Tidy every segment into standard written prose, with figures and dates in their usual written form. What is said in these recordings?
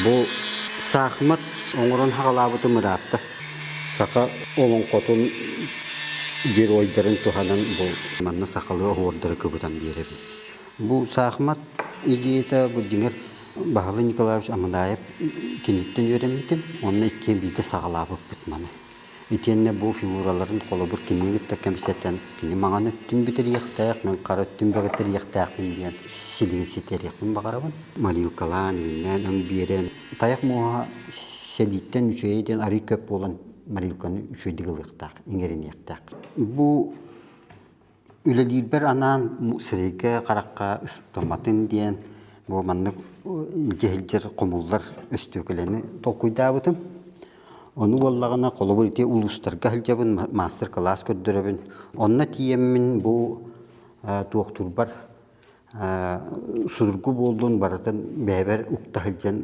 Bu sahmat oңорон хагалабыты мыратты. Сака олон котун bir oyların tuhanan bu manna sakalı ordarı kıbıtan bir. Bu sahmat ideyta bu dinger Bahalı Nikolaevich Amadayev kinitten öğrenmedim. Onunla iki bir de sağlabıp bitmanı. İtenne bu figuraların kolu bir kinlik takım seten kini mağanı tüm bitir yıktak men kara tüm bitir yıktak men diyen silgi siteri yakın bakarabın. Mariu kalan men ön biren tayak muha seditten üçeyden arı köp olan Mariukanı üçeydi yıktak ingerin yıktak. Bu öyle değil bir anan musrike karakka istamatın diyen bu manlık cehilcer komullar üstüklerini tokuydavutum. Onu vallagana kolobulite uluslarga hiljabın master class köddürübün. Onna tiyemmin bu doktor bar sudurgu boldun baratan beber ukta hiljan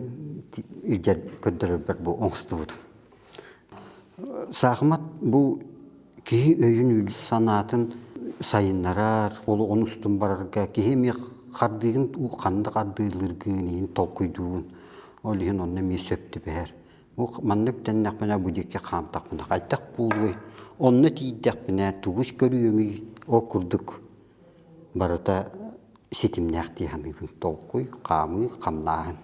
iljar köddürübür bu oңстubudum. Sahmat bu ki öyün sanatın sayınlarar, olu onu üstün bararga ki mi qardığın u qanda qardığılırgın tokuyduğun. Olihin onna mi söptü beher. Bu manlık dennek bana bu dikke qamtaq bana qaytaq buluy. Onna tiydaq bana tuğuş görüyümü o kurduk. Barata sitimnaq diyanıbın tokuy, qamı, qamnağın.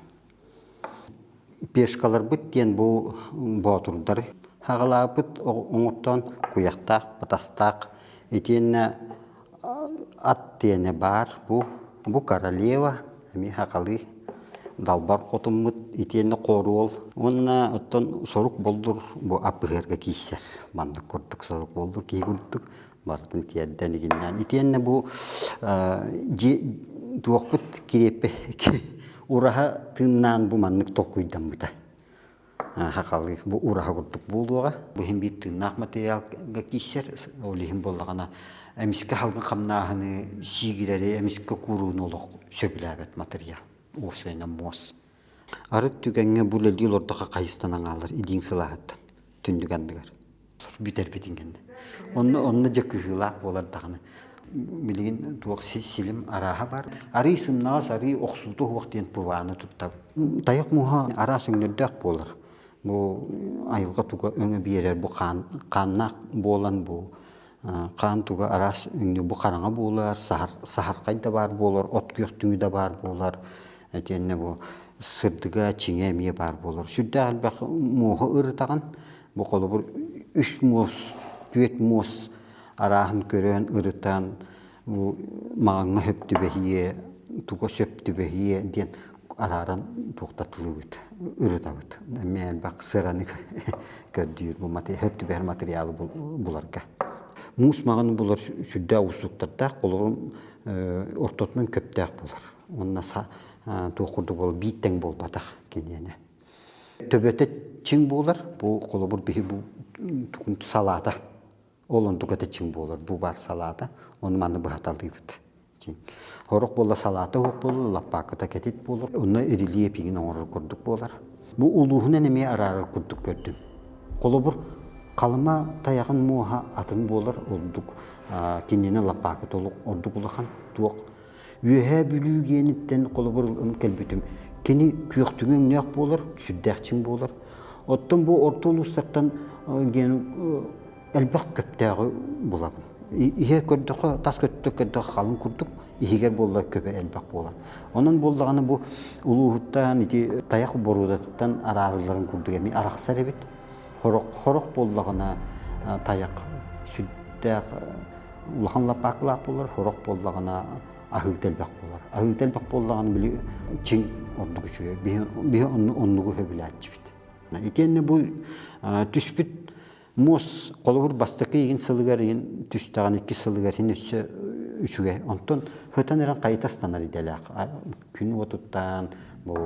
Peşkalar bit diyen bu baturdar. Hağalabıt oңurtan kuyaqtaq, batastaq. Etiyenne at diyene bar bu karaleva. Emi haqalı. Dalbar kotumut itiyenne qoruol. Onna otton soruk boldur bu apıherge kiyser. Mandık kurduk soruk boldur kiy kurduk. Bartın tiyerden iginden. Itiyenne bu tuokput kirepe uraha tınnan bu mandık tokuydan bıta. Haqalı bu uraha kurduk buluğa. Bu hem bir tınnak materyal kiyser. Olihim bollağına emiske halgın qamnağını sigireri emiske kurun oluq söbülabet materyal. Ursayna mos. Arıt tügenge bu leldi ordaqa qayıstanan alır idin sılahattan. Tündügendiler. Biter bitingende. Onna jakıhılaq bolar dağını. Bilgin tuaq silim araha bar. Arı isımnağız arı oqsultu huaqtiyen puvanı tuttab. Tayak muha ara söngördaq bolar. Bu ayılga tuga öňe birer bu qannaq bolan bu. Qan tuga aras öňe bu qaraňa bolar, sahar qayda bar bolar, ot köktüňi de bar bolar. Etenne bu sırdıga çiğemiye bar bolar. Südde albaq muha ırtağın bu qolu bir 3 mos, 4 mos arahın körön ırtan bu mağına höptü behiye, tuga söptü behiye diyen araran toxtatılıydı, ırtabıdı. Men bak sıranı gördüğür bu höptü beher materyali bularga. Mus mağını bular südde usluklarda qolun ortatının köptaq bular. Onna toqurdu bol bitten bol bataq kenene. Töbete çiң bolar, bu qolubur bihi bu tukuntu salata. Olun tukata çiң bolar, bu bar salata. Onu manı bu hatalıydı. Horuk bolla salata hoq bolar, lapakıta ketit bolar. Onu eriliye pigin oğurur kurduk bolar. Bu uluğuna neme ararar kurduk gördüm. Qolubur qalıma tayağın muha atın bolar olduk. Kenene lapakıt oluq orduk ulaqan tuoq. Ühe bülügenitten qolubur kelbütüm. Keni köktüğün nöq bolar, süddəqçin bolar. Ottan bu orta uluslardan elbaq köptäği bulabın. İhe kördük, tas köttük, qalın kurduk. İhiger bolla köpe elbaq bolar. Onun bollağını bu uluğuttan, tayaq borudattan ararıların kurduk. Emi araqsar ebit. Horok bollağına tayaq süddəq ulaqan lapaqlaq bolar. Horok bollağına ahıg telbaq bolar. Ahıg telbaq bollağını bili çiң orduk üçüge. Bihi onluğu höbülatçı bit. Etenne bu tüspüt mos qolubur bastakı egin sılıgar egin tüstağın 2 sılıgar hin üçüge. Ondan hötan eran qaytastanar idelaq. Gün otuttan bu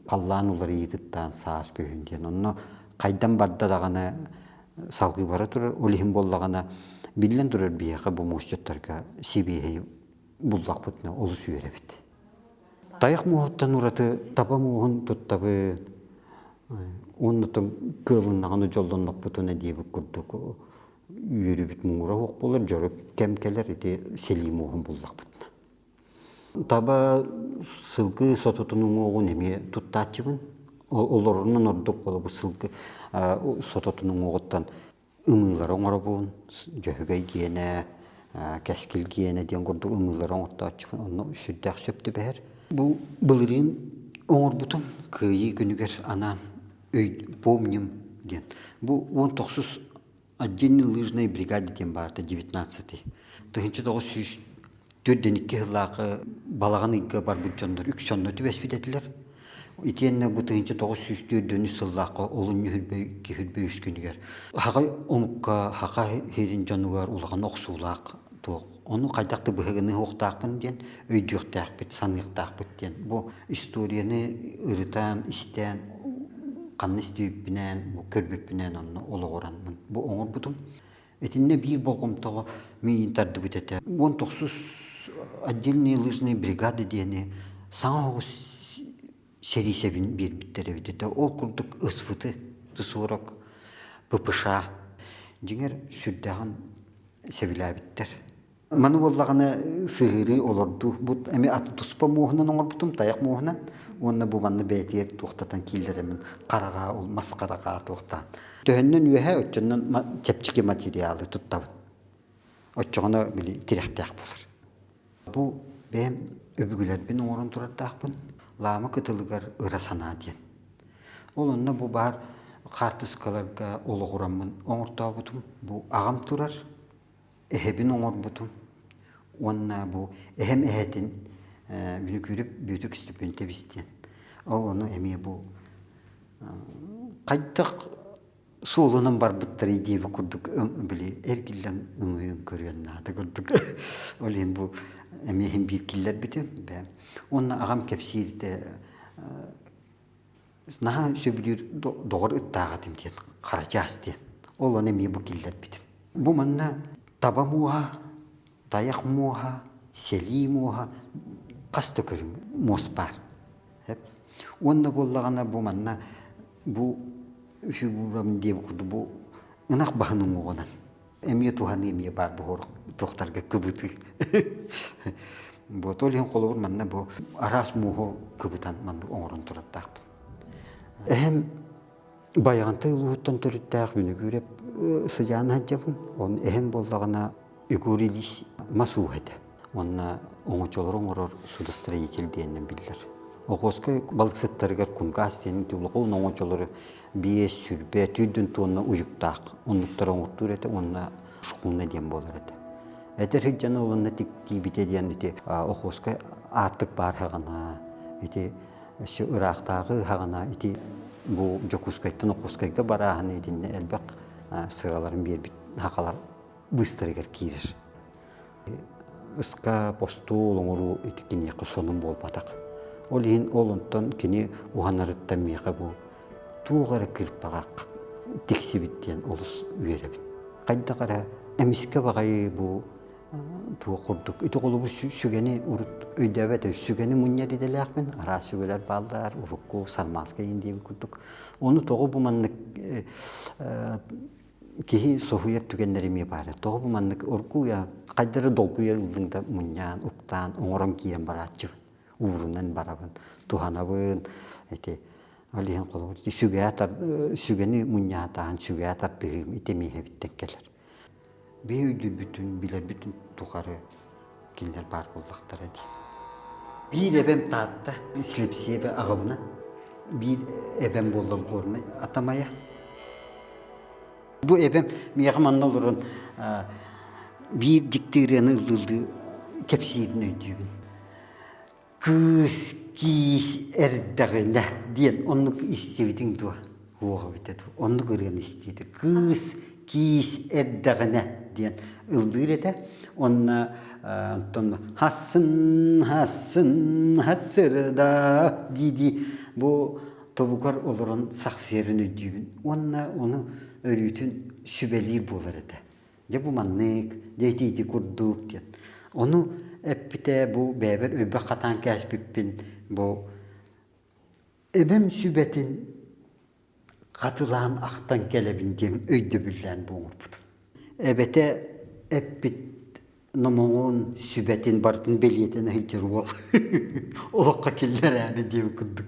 qallan ular yedittan saas köhünden. Onu qaydan barda dağına salgı bara turur. Olihim bollağına bilen durur biyaqa bu mosjatlarga sibiyeyi bullaq butna olu süyere bit. Tayaq muhuttan uratı taba muhun tuttabı ondan kılınağını jollanlaq butuna diyebik kurduk. Yürübüt muğra hoq bolar, joruk kemkeler iti seli muhun bullaq butna. Таба сылгы сототунун оғын эме туттаачыбын. Олорунун ордук болу бу сылгы сототунун оғыттан ымылар оңоробун, жөһөгөй киене, кәскил киене ден горду ымылар оңоттаачыбын. Онну сүрдәк сөптү бәһәр. Бу былырын оңорбутум кыйы күнүгер анан помним ден. Бу 19 отдельный лыжной бригаде ден барды 19-й. 1904-2 жыллакы балаган ыйга бар бүт үк жоннор түбеспит этилер. Итенне бу 1904 жыллакы олун хүлбөй үскүнүгер. Хага омукка, хага херин жонугар улаган оксуулак тоқ. Оны кайдакты быгыны октаакпын ден, өйдүктаакпыт, саныктаакпыт ден. Бу историяны ырытан, истен канны истибинен, бу көрбүппүнен онну ологоранмын. Бу оңорбутум. Этинне бир болгомтого мен тарды бүтете. 19 отдельные лыжные бригады дени саңа серисебин бир биттере бүтете. Ол курдук ысфыты, тысурок, ППШ. Жиңер сүрдаган себилабиттер. Маны боллагана сыгыры олорду. Бу эми аты туспа моохунан оңорбутум, таяк моохунан. Онна бу манны бәйтиек туктатан килдеремин. Карага, ол маскарага туктан. Төхөннөн үһә өчөннөн чепчике материалы туттабыт. Оччоғына били тиректәк булыр. Бу бәм өбүгүләрбин оңорун тураттакпын. Лама кытылыгар ырасана ден. Ол онна бу бар картыскаларга ологураммын оңортабутум. Бу агам турар. Эхебин оңорбутум. Онна бу эхем эхетин бүнүкүрүп бүтүк стипендия бистен. Ол ону эми бу кайдак суолунан бар буттары дейби курдук били эркиллен үңөйүн көргөн аты курдук. Олен бу эми хем бир киллер бүтүм. Онна агам кепсирде наха сөбүлүр догор ыттаагатым дет карачасты. Ол ону эми бу киллер бүтүм. Бу манна таба муха, таяк муха, сели муха касты көрүм мос бар. Онна боллагана бу манна бу фигурам деп курду бу ынак баханын оғынан. Эми тухан эми бар бу хор тоқтарга кыбыты. Бу толен колобур манна бу арас мухо кыбытан манды оңорун тураттакпын. Эхем баяганты улуттан төрүттак бүнү көрөп сыжана жабын. Он эхем боллагана экурилис масуухете. Онна оңочолор оңорор судостроитель дейнен билдер. Оғоскай балықсыттарығар күнгас дейін түліғыл оңочолору бейес сүрбе түйдін туынна ұйықтақ. Онлықтар оңыртуыр еті, онна шықуына дем болар еті. Әдір хиджаны олынна тіктей біте дейін еті оғоскай артық бар хағана, еті ұрақтағы хағана, еті бұл жокускайттан оғоскайға бара ағаны едінне әлбәқ сыраларын бер біт хақалар бұстырығар кейрір. Үсқа посту олыңыру етіккен еқі соның бол батақ. Олин олонтон кини уханарыттан меха бу тугара кирпага тиксибиттен олус үйребин. Кайда кара эмиске багай бу туу курдук. Ити колубу сүгени урут өйдөбөт сүгени муньяри делакпын. Ара сүгелер балдар урукку сармаска индеби курдук. Ону тогу бу маннык кихи сохуяп түгеннерими бары. Тогу бу маннык уркуя кайдары долгуя ылдыңда муньян уктан оңором киен барачы. Урунан барабын, туханабын, эти алихан колу, сүгени муньятаан сүгятар дыгым итемеhe биттен келер. Бейүдүр бүтүн, билер бүтүн тухары кинлер бар болдактар эди. Бир эбем таатта, слепсебе агабынан, бир эбем болдон коруна атамая. Бу эбем миягаман олорун бир диктирияны ылдылды кепсирин өйдүүбүн. Кыз кис эрдагына диен оннук иссебитин туа оога битет онну көргөн истейди кыз кис эрдагына диен ылдырете онна антон хасын хассырда диди бу тобукар олорун саксерин өдүүбүн онна ону өрүтүн сүбелир болар эте же бу маннык дейти курдук диен ону эппите бу бәбер өббе катан кәсбиппин бу эбем сүбетин катылан актан келебин дем өйдө билен бу оңорбут. Эбете эппит Намоон сүбәтин бартын белиетен хиджер бол. Олоққа келлер әді деп күрдік.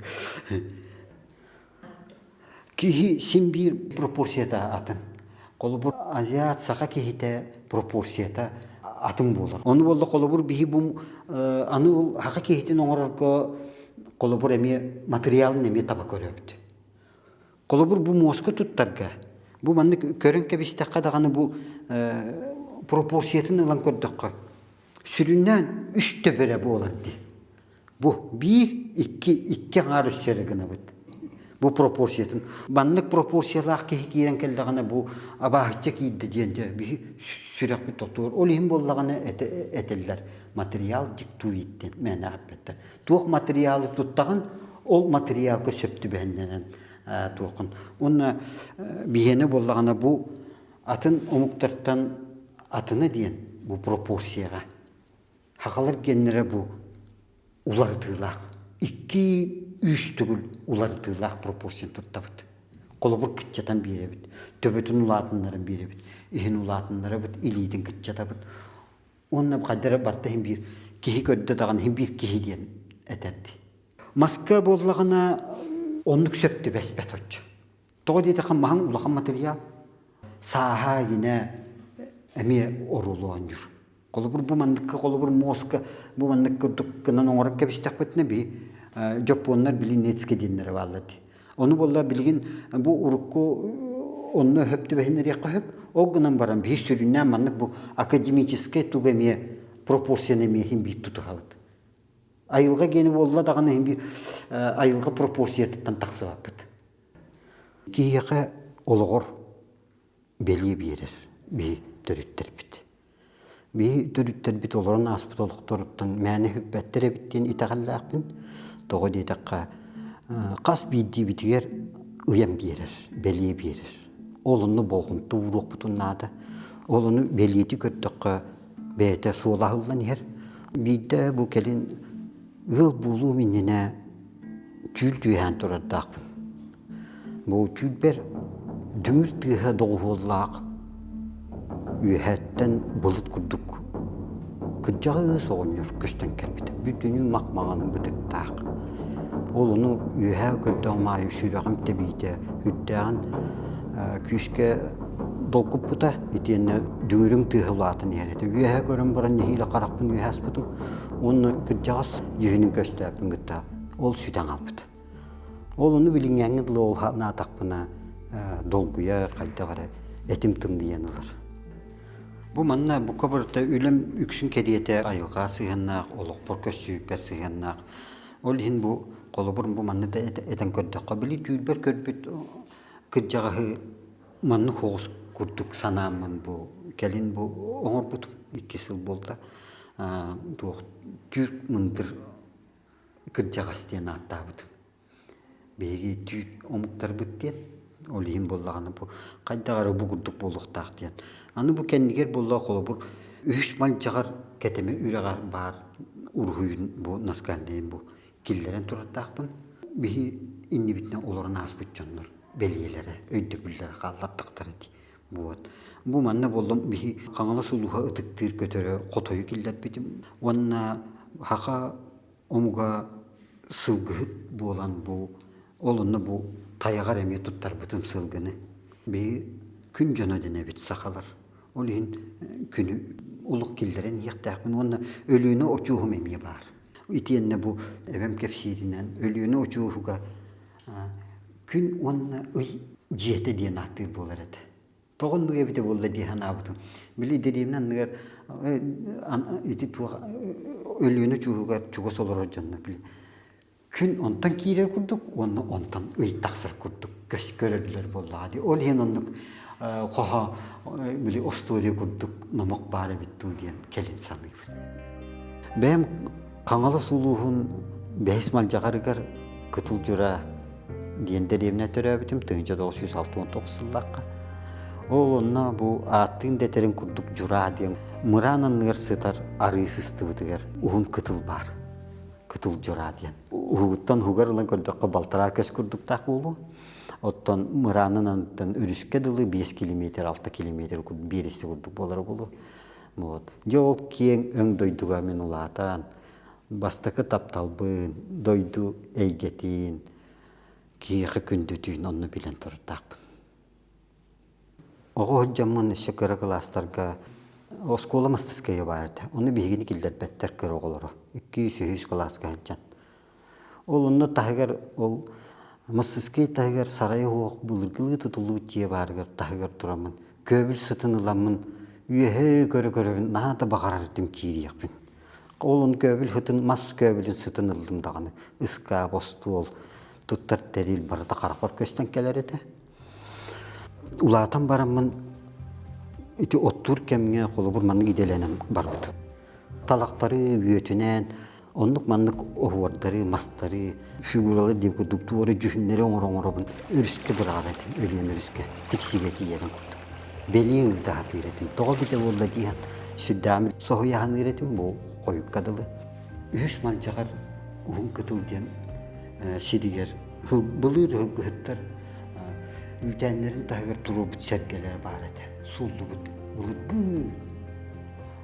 Кихи симбир пропорцията атын. Қолыбыр азиат сақа кихите пропорцията атын болар. Оны болды қолыбыр бихи бұм аны хақа кихитен оңырырға қолыбыр әме материалын әме таба көрөбіді. Қолыбыр бұ мозгы тұттарға. Бұ манны көрін кәбісті қадағаны бұ пропорциятын ылан көрдіққа. Сүріннен үш төбірі боларды. Бұ бір, iki ғар үссері ғына бұд. Бұ пропорциятын. Баннық пропорциялақ кейірен келдіғана бұ абағытча кейді дейінді бір сүрек бұд тоқтуыр. Ол ең болдағаны әтелілер. Материал дикту еттен, мәні әппетті. Туық материалы тұттағын, ол материалғы сөпті бәнденен туықын. Оны бейені болдағана бұ атын омуқтарттан атыны дейін бұ пропорцияға. Хақалар кеннері бұ улардылақ. 2-3 түгіл улардылақ пропорциян тұттабыд. Қолы бұр күтчатан беребід. Төбетін улатынларын беребід. Ихін улатынлары бұд, илейдің күтчатабыд. Онына қадыры бартайын бір кехи көдді даған бір кехи дейін әтәді. Маска болағына онлық сөпті бәспәт өтші. Тоғы дейді қаммаған улақан материал. Саға гіне әме орулуан жүр. Қолы бұр бұл мандыққа, қолы бұр мозға, бұл мандық күрдіккінен оңырын кәбістек бөтіне бей жоп онлар білін нетске дейінлері балады. Оны болла білген бұл ұрыққы онны хөпті бәйінлері қөп, оғынан баран бей сүріннен мандық бұл академическе түгеме пропорцияны мейхін бей тұты қалды. Айылға гені болла дағаны бір айылға пропорцияттан тақсы бапыды. Кейеқі олығыр беле берер, бей түріттер біт. Бей түріттер біт оларын аспыт олықтырыптан мәні хүпбәттер әбіттен итағаллақпын. Тоғы дейдіққа қас бейді бітігер ұям берер, беле берер. Олыны болғымты ұруқ бұтыннады. Олыны белеті көрдіққа бәйті суылағылдан ер. Бейді бұл кәлін өл болу меніне түйіл түйән тұрардақпын. Бұл түйіл бер дүңір түйі доғылақ үйәттен бұлыт күрдік. Күрджағы соғыныр көстен кәлбіті. Бүтіні мақмағаны бұтықтақ. Ол оны үйә көрді май сүріғім тәбейді. Үттәғін күйіске долқып бұта, етені дүңірім түйілатын ереді. Үйә көрім бұрын нехейлі қарақпын үйәс бұтым. Оны күрджағыз жүйінің көстәпін күтті. Ол сүйтен албыды. Ол оны білін әңгідлі ол натақпына долгуя қайдағары әтім тыңдыян олар. Бұл манна бұл көбірді үлім үксін кәдеті айылға сығаннақ, олық бір көссүйіппер сығаннақ. Ол ең бұл қолы бұрын бұл манны да әтен көрдіққа білі түйілбер көрбіт күрджағығы манны қоғыз күрдік санамын бұл. Кәлін бұл оңыр бұтым 2 сыл болды. Түрк мұн бір күрджағас дейін атта бұтым. Беге түйіп омықтар бұттен, ол ең болағаны бұл қайдағары бұл күрдік болуқтақ дейін. Аны бұл кәнігер болуға қолы бұл үш мал жағар кәтеме үрағар бар ұрғүйін бұл наскалдейін бұл келдерін тұраттақпын. Бейі инні бітіне оларын аспыт жанлар, белгелері, өйдік білдері қаллаптықтар еді. Бұл манна болдым бейі қаңылы сұлуға ұтықтыр көтері қотойы келдер бетім. Онына хақа омуға сылғыт болан бұл, олыны бұл таяғар әме тұттар бұтым сылғыны. Бейі күн жана дене бит сақалар. Ол ең күні ұлық келдерін еқтәқпін. Оны өліні очуғым әме бар. Итенне бұл әбәм кәпсейдінен өліні очуғыға күн оны ұй жеті дейін ақтыр болар еді. Тоғынды әбіті болды дейін абытым. Білі дедемнен nøгер өліні очуғыға чуға солар өджанны білі. Күн онтан кейлер күрдік, оны онтан ұй тақсыр күрдік. Көс көрілер болады. Ол ең онық қоға білі остория күрдік намақ бары бітту дейін кәлін санығын. Бәйім қаңалы сұлуғын бәйіс мал жағарығар күтіл жүра дейіндер еміне түрі әбітім 1969 сыллаққа. Ол онына бұл аттың дәтерін күрдік жүра дейін. Мұранын ғыр сытар арысысты бұдығар ұғын күтіл бар. Күтіл жүра дейін. Ұғыттан ұғар ұлан көрдіққа балтыра көз күрдік тақ болу. Оттан мұранын антын үріске дылы 5 километр, 6 километр берісті күрдік болары болу. Вот. Жол кең өң дойдуга мен улаатан, бастакы тапталбын, дойду эйгетин, киэхэ күндүтүн онну билен турдакпын. Ого ходжаммын эссе көрө класстарга оскола мастыская барды. Оны бигини килдербеттер көрө оголоро. 200 класска хаджан. Ол онно тагыр ол мастыскай тагыр сарай оқ булыргылы тутулуу тие баргар тагыр турамын. Көбүл сытыныламын. Үйе көрө нада багарардым кирияқпын. Олон көбүл хытын мас көбүлүн сытынылдым даганы. Ыска босту ол туттар терил барда карапар көстен келер эте. Улаатан барамын ити оттур кемге колу бур манны гиделенем барбыт. Талактары үйөтүнен, онлук маннык оғуардары, мастары, фигуралы деп көрдүктү, жүхүннери оңоробун өрүскө бирар этим, өлүөн өрүскө, тиксиге тиерим курдук. Бели ылда хатыретим, тоғо бите болла диен, сүддамил сохуяхан ыретим, бу коюк кадылы. Үс манчагар уун кытыл диен сиригер, былыр хыттар, үйтәнлерин тагыр туру бут сергелер бар эте. Сулду бут, былыр.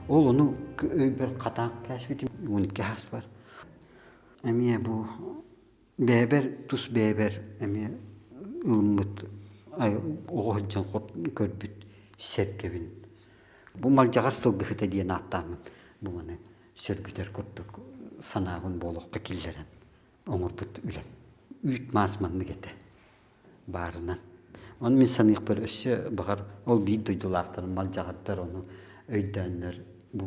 Ол onu bir katan kesbitim, unik has var. Emiye bu beber, tus beber, emiye ılmıt, oğulcan körbüt serkebin. Bu malcagar sılgıhıta diye nattamın. Bu bana sörgüter kurtuk, sanağın boluqqa killeren. Omur but ülen. Üt masmanlı gete. Barınan. Onu min sanıyıq bir össe bağır, ol bir duydulaqtır, malcagatlar onu öydənlər. Bu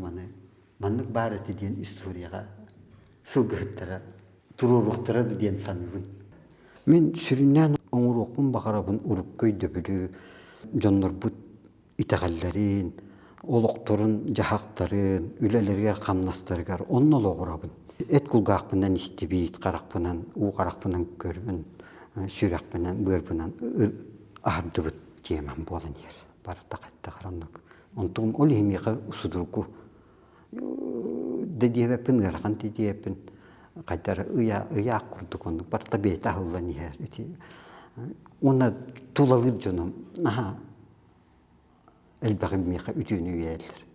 manlık бар eti diyen istoriyaga, sılgıhıttara, tururuqtara diyen sanıbın. Men süründen onuruqpun bakarabın urukköy döbülü, jonlar bu itağallerin, oluqtorun, jahaqtarın, ülelerger, qamnastargar, onun oluqurabın. Et kulgaqpından istibit, qaraqpından, uqaraqpından görmün, süraqpından, börpından, ahırdıbıt diyemem bolun yer. Barıqta qaytta qaranlık. Ontuğum ol himiqa usudurgu. Dediyepin ırğan dediyepin. Qaytar ıya kurduk onu. Barta beyta ahıllan yer. Ona tulalır canım. Elbaqi miqa ütünü üyelir.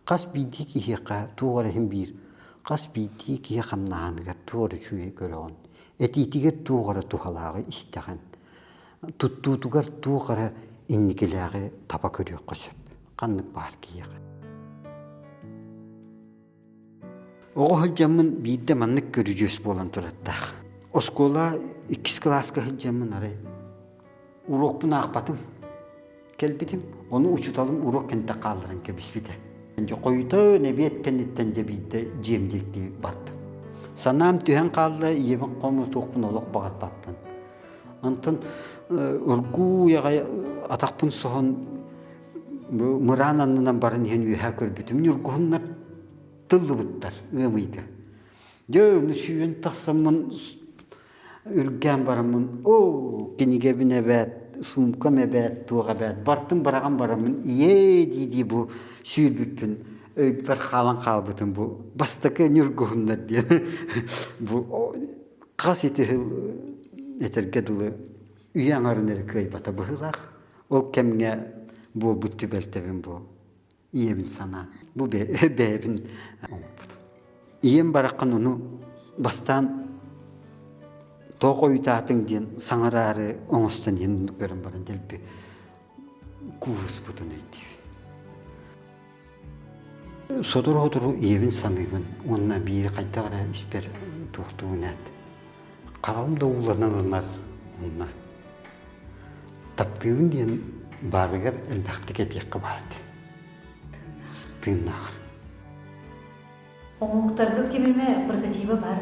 Qas bidi ki hiqa tuğara hem bir. Qas bidi ki hiqamnağanıgar tuğara çüye görüğün. Etitiger tuğara tuğalağı istağın. Tuttuğugar tuğara innikilaği taba körüyor qısıp. Qanlık var ki yağı. Oğu hıccamın bir de manlık görücüs bolan turattaq. Oskola 2 klaska hıccamın aray. Urokpun ağbatın. Kelbitim. Onu uçutalım urok kente qaldıran kebisbite. Önce koyuta nebiyet kennetten cebide cemdekli bardım. Sanam tühen qaldı, yevin qomu toqpun oluq bağat batpın. Antın urgu yağı ataqpın soğun bu Mırananından barın hen üha körbütüm. Nürguhunlar tıllı bıttar, ığmıydı. Dövünü süyün taqsamın ürgen barımın, o kenige bine bet, sumka mebet, tuğa bet, bartın barağın barımın, iye dedi bu süyülbüpün, öykber xalan qalbıtın bu, bastaki nürguhunlar diye. Bu qas eti eterge dulu üyen arınları köybata bıhılaq. O kemge bu bütçü beltevin bu. İyebin sana. Bu bebin. İyem barakın onu bastan toğu yutatın diyen sanararı oğustan yenildik veren baran delpi kuvus budun öydü. Sodur iyebin sanıybın. Onunla bir kaytara isper tuğduğun et. Qaralım da uğlananlar onunla. Taptığın diyen barıgar elbaqtık etiyakı vardı. Tığınağır. Oğuqtargı kememe prototipi var.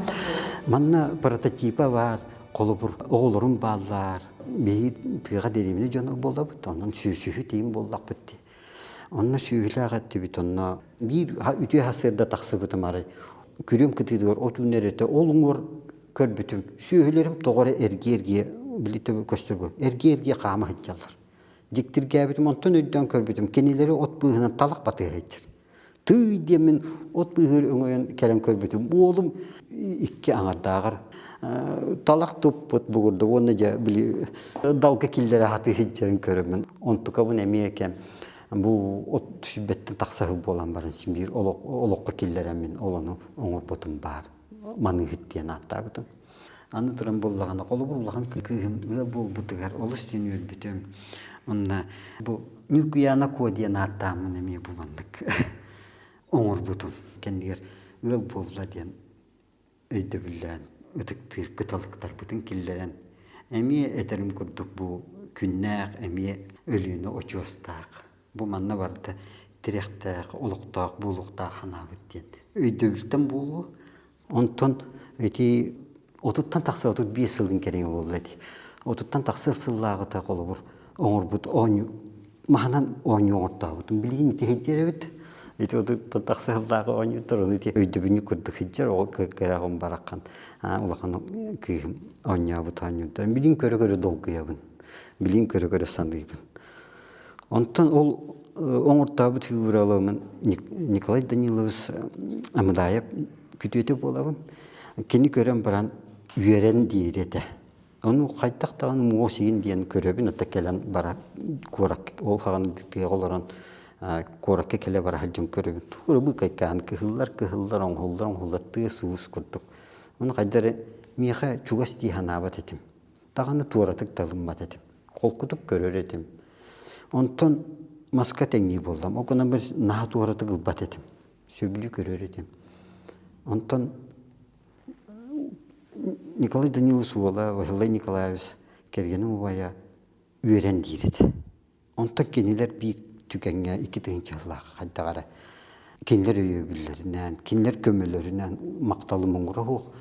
Manna prototipi var. Kolubur oğulurun bağlar. Bir tığğa dediğimde canı bolla bitti. Onun süsühü deyim bollak bitti. Onun sühüyle ağattı bitti. Onun bir ütü hasırda taqsı bitim aray. Kürüm kıtıydı var. O tünlerete olunur kör bitim. Sühülerim doğru ergi bilite göstergo. Ergi qama hıccalar. Diktir gəbitim, ondan öddən körbüdüm. Kenileri ot bığından talaq batıya geçir. Tıy demin ot bığır öngöyen kelem körbüdüm. Bu oğlum iki anardağır. Talaq top ot bığırdı. Onu da dalga killere hatı hiccerin körümün. Ontuka bu nemi eken. Бу от сүббеттен тақсағыл болан барын симбир олоққа келлерен мен оланы оңыр ботым бар. Маны хиттен аттағыдым. Аны тұран боллағаны қолы боллаған күйім ыл бол бұтығар олыс ден өлбітім. Онна бу нүргüяна кодиен аттамын әме бұмандық. Оңыр бұтым. Кендігер ыл болла ден өйді біллән. Үтіктір күталықтар бұтын келлерен. Әме әтерім күрдік бұ күннәқ, әме өліні очуастақ. Бу манна барды тиректақ, олықтақ, бұлықтақ хана бүттен. Өйді білтен болу. Онтон өйті отуттан тақсы 35 жылдың кереңі болды әді. Отуттан тақсы сыллағы та қолы бұр. Оңыр бұд, мағынан оңы оңыртағы бұдың. Білген еті хеджері бүд. Өйті отуттан тақсы сыллағы оңы тұрын. Өйті өйді бүні күрді хеджер, ол кәрағын бараққан. Олаққан күйім оңы бұд оңы. Білген көрі долғы ябын. Білген көрі санды ябын. Онтон ол оңыртағы бұд фигуралығын Николай Данилович Амыдаев күтеті болабын. Кені көрен баран үйерен дейреті. Оны қайттақтағын мұғысыйын дейін көребін, отта келен бара қорак, ол қаған дектеге қоларан қоракке келе бара халжын көребін. Тұрыбы қайқаған кығылдар, оңғылдар, суыз күрдік. Оны қайдары меға чуғас дейхан абат етім. Тағаны туаратық талынмат етім. Қол күтіп көрер етім. Онтон маска тәңгей болдым. Оғынан бір наға туаратық ұлбат етім. Сөбілі көрер етім. Онтон Николай Данилович ола, Василий Николаевич кергені ұбая үйерен дейреді. Онтан кенелер бейік түкенге 2 жыллағы қайдағары. Кенелер өйебілерінен, кенелер көмелерінен мақталы мұңғыра хоқ.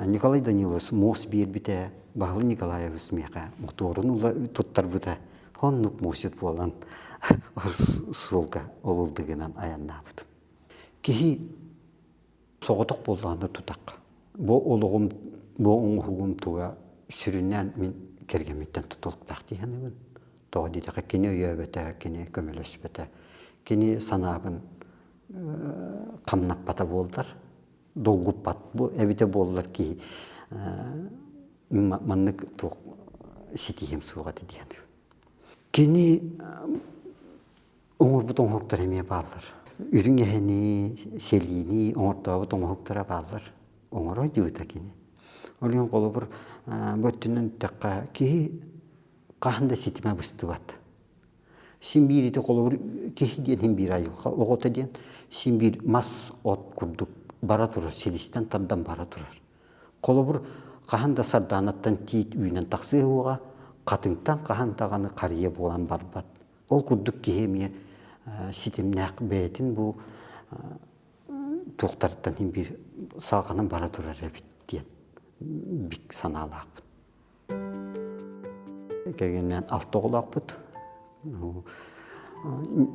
Николай Данилович мос бейір біте, Василий Николаевич меға мұқтуырын ұла тұттар бұта. Оннық мосет болан солға олылдығынан аянна бұды. Кехи соғытық болғанды тұтақ. Бұл олығым, бұл оңғығым туға сүрінен мен кергеметтен тұтылықтақ дейгені бұн. Тоғы дейдіға кені өйебеті, кені көмелес беті, кені санабын қамнап бата болдар. Долғып бат, бұл әбіте болдар ки маннық тұқ сетейім суға дейгені. Кені оңыр бұт оңғықтар әме балдар. Үрін әхені, селini, оңыртағы бұт оңғықтара балдар. Оңыр ой дейуді кені. Олың қолы бір бөттінің таққа кейі қағында сетіме бұсты бат. Сен бір еті қолы бір кейі дейін бір айылға оғыта дейін. Сен бір мас от күрдік бара тұрар, селістен тардан бара тұрар. Қолы бір қағында сарданаттан тейт үйінен тақсы оға, қатыңтан қағандағаны қария болан бар бат. Ол күрдік кейі сетімнәқ бәйтін бұл тоқтарттан бір салғанын бара тұрар әбіттен. Бік саналы ақпыд. Кәгеннен алты оғыл ақпыд.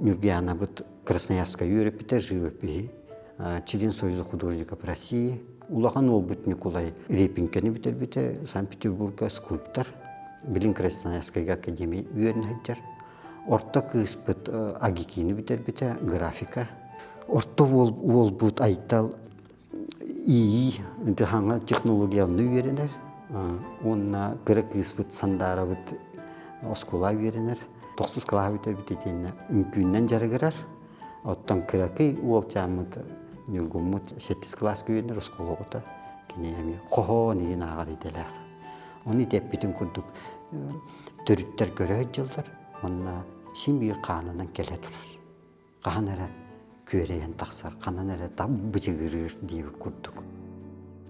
Нюргияна бұд Красноярска үйрепіті, живопи. Член Союза художников России. Улахан ол бұд Николай Репинкені бітер біті. Санкт-Петербурга скульптор. Білін Красноярскайға академия үйерін әйттер. Орта кыз бұд агикені бітер біті. Графика. Орта ол бұд айттал ии дыхаңа технологияны үйерінер. Онна кірі кыз бұд сандара бұд оскола үйерінер. 9 клава бітер бітетені үмкүйінен жарығырар. Оттан кірі ол жамыд нүлгіміт 8 класс күйенер оскологыта. Кенеями қоғо неген ағар еделер. Оны деп бітін күрдік түріттер көрі жылдар. Онна сен бір қанынан келе тұрар. Қаған әрі көрейін тақсар, қанан әрі тап бұжығырыр дейбі күрдік.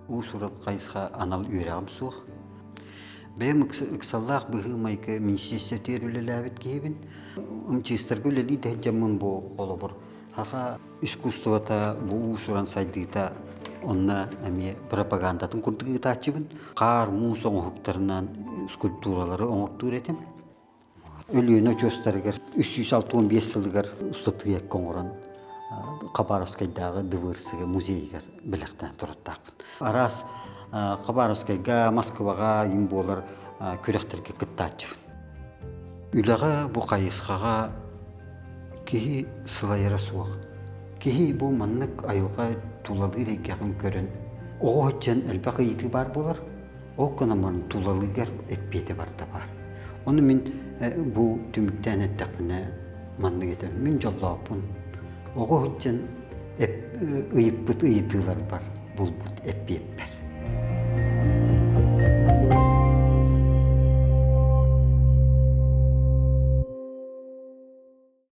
Ол сұрат қайысқа анал үйрағым суық. Бәйім ұқсаллақ бұғы майқы министерство терілі әбет кейбін. Үмчестер көлелі де жамын бұл қолы бұр. Хаға искусствота бұл сұран сайдығыта онна әме пропагандатын күрдігі тачыбын. Қар, мұз оңықтарынан скульптуралары оңықтыр етім. Өліені жөстәрігер 365 жылығыр ұстатығы ек қоңыран Хабаровскайдағы дывырсығы музейгер біліқтен тұрыттақпын. Арас Хабаровскайға, Москваға ем болар көректерге күттатчывын. Үліға бұл қайысқаға кейі сылайыра суық. Кейі бұл маннық айылға тулалы рекеғін көрін. Оғы өтчен әлбақы еті бар болар. Ол күнамарын тулалығыр әппеті бар да бар. Оны мен бұл түміктен әттіқіне манны гете мен жоллоопун. Ого хүчен ыйыппыт ыйытылар бар. Булбут эппиеп.